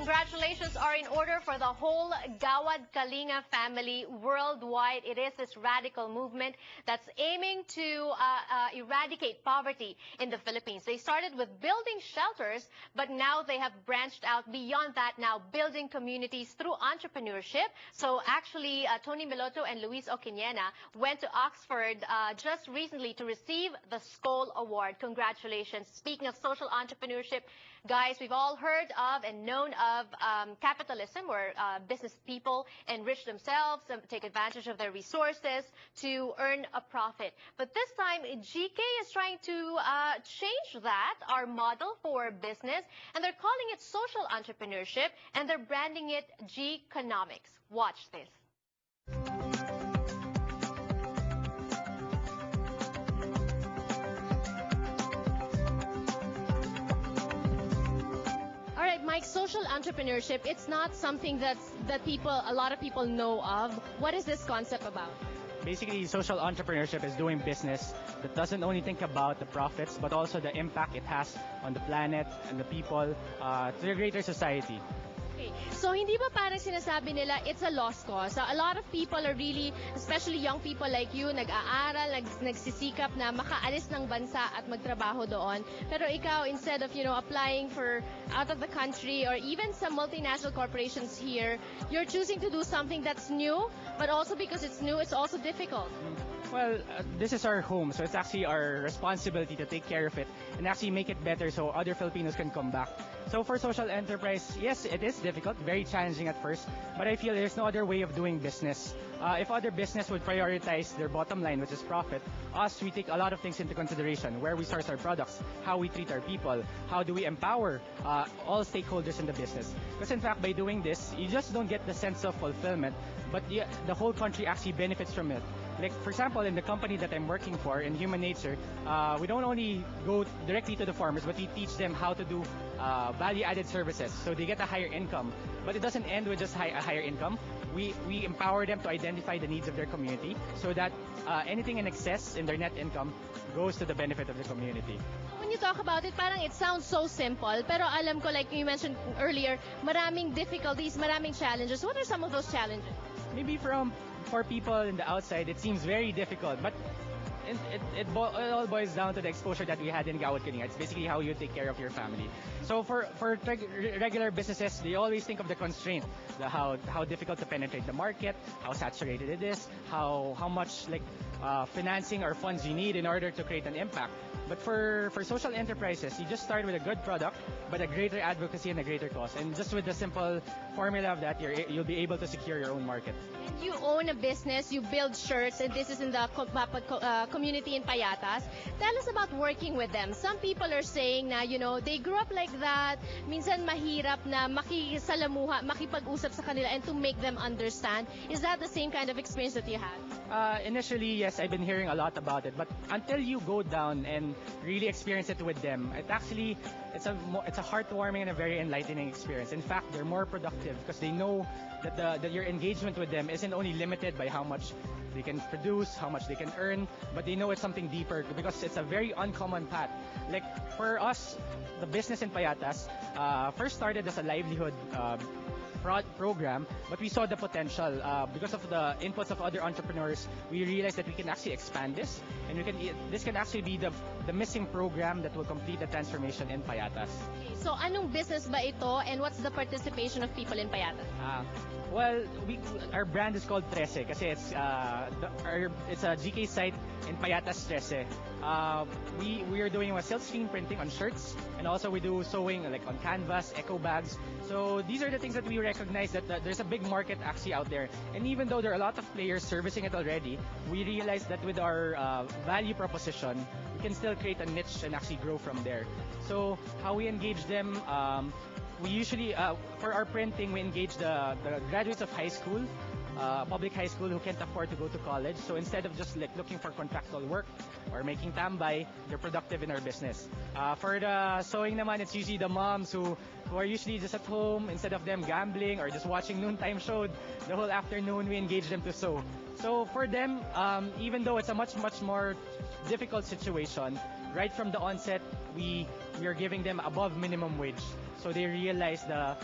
congratulations are in order for the whole Gawad Kalinga family worldwide. It is this radical movement that's aiming to eradicate poverty in the Philippines. They started with building shelters, but now they have branched out beyond that, now building communities through entrepreneurship. So actually, Tony Meloto and Luis Oquinena went to Oxford just recently to receive the Skoll Award. Congratulations. Speaking of social entrepreneurship, guys, we've all heard of and known of capitalism, where business people enrich themselves and take advantage of their resources to earn a profit. But this time, GK is trying to change that, our model for business, and they're calling it social entrepreneurship, and they're branding it G-Conomics. Watch this. Mike, social entrepreneurship, it's not something that a lot of people know of. What is this concept about? Basically, social entrepreneurship is doing business that doesn't only think about the profits, but also the impact it has on the planet and the people, to the greater society. Okay. So hindi ba parang sinasabi nila it's a lost cause? A lot of people are really, especially young people like you, nag-aaral, nagsisikap na makaalis ng bansa at magtrabaho doon. Pero ikaw, instead of, applying for out of the country or even some multinational corporations here, you're choosing to do something that's new, but also because it's new, it's also difficult. Well, this is our home, so it's actually our responsibility to take care of it and actually make it better so other Filipinos can come back. So for social enterprise, yes, it is difficult, very challenging at first, but I feel there's no other way of doing business. If other business would prioritize their bottom line, which is profit, us, we take a lot of things into consideration, where we source our products, how we treat our people, how do we empower all stakeholders in the business. Because in fact, by doing this, you just don't get the sense of fulfillment, but the whole country actually benefits from it. Like, for example, in the company that I'm working for, in Human Nature, we don't only go directly to the farmers, but we teach them how to do value-added services, so they get a higher income. But it doesn't end with just a higher income. We empower them to identify the needs of their community, so that anything in excess in their net income goes to the benefit of the community. When you talk about it, parang it sounds so simple, pero alam ko, like you mentioned earlier, maraming difficulties, maraming challenges. What are some of those challenges? Maybe for people in the outside, it seems very difficult, but it all boils down to the exposure that we had in Gawad Kalinga. It's basically how you take care of your family. So for regular businesses, they always think of the constraint, how difficult to penetrate the market, how saturated it is, how much financing or funds you need in order to create an impact. But for social enterprises, you just start with a good product, but a greater advocacy and a greater cause. And just with the simple formula of that, you'll be able to secure your own market. And you own a business, you build shirts, and this is in the community in Payatas. Tell us about working with them. Some people are saying na, they grew up like that. Minsan mahirap na makisalamuha, makipag-usap sa kanila, and to make them understand. Is that the same kind of experience that you had? Initially, yes, I've been hearing a lot about it, but until you go down and really experience it with them, it's a heartwarming and a very enlightening experience. In fact, they're more productive because they know that your engagement with them isn't only limited by how much they can produce, how much they can earn, but they know it's something deeper because it's a very uncommon path. Like for us, the business in Payatas first started as a livelihood program, but we saw the potential because of the inputs of other entrepreneurs. We realized that we can actually expand this, and this can actually be the missing program that will complete the transformation in Payatas. Okay, so anong business ba ito, and what's the participation of people in Payatas? Well, our brand is called Trece kasi it's a GK site in Payatas Trece. We are doing silk screen printing on shirts, and also we do sewing like on canvas, eco bags. So these are the things that we recognize that there's a big market actually out there. And even though there are a lot of players servicing it already, we realize that with our value proposition, we can still create a niche and actually grow from there. So how we engage them, we usually, for our printing, we engage the graduates of high school, public high school who can't afford to go to college. So instead of just looking for contractual work or making tambay, they're productive in our business. For the sewing naman, it's usually the moms who are usually just at home. Instead of them gambling or just watching noontime show the whole afternoon, we engage them to sew. So for them, even though it's a much more difficult situation, right from the onset, we are giving them above minimum wage. So they realize the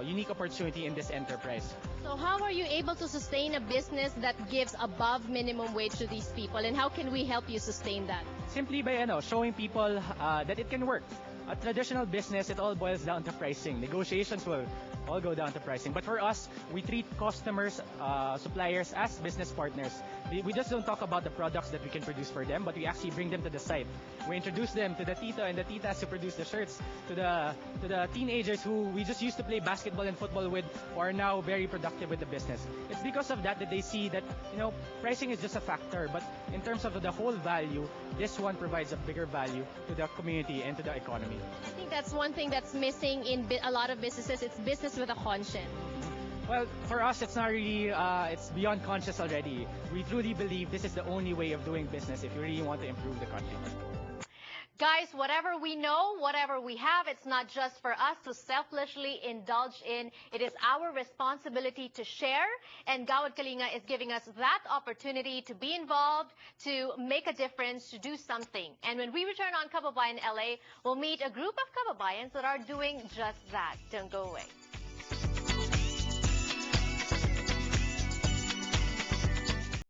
unique opportunity in this enterprise. So how are you able to sustain a business that gives above minimum wage to these people, and how can we help you sustain that? Simply by showing people that it can work. A traditional business, it all boils down to pricing. Negotiations will all go down to pricing. But for us, we treat customers, suppliers as business partners. We just don't talk about the products that we can produce for them, but we actually bring them to the site. We introduce them to the tita and the titas who produce the shirts, to the teenagers who we just used to play basketball and football with, who are now very productive with the business. It's because of that they see that pricing is just a factor, but in terms of the whole value, this one provides a bigger value to the community and to the economy. I think that's one thing that's missing in a lot of businesses. It's business with a conscience. Well, for us, it's not really, it's beyond conscious already. We truly believe this is the only way of doing business if you really want to improve the country. Guys, whatever we know, whatever we have, it's not just for us to selfishly indulge in. It is our responsibility to share, and Gawad Kalinga is giving us that opportunity to be involved, to make a difference, to do something. And when we return on Kababayan LA, we'll meet a group of Kababayans that are doing just that. Don't go away.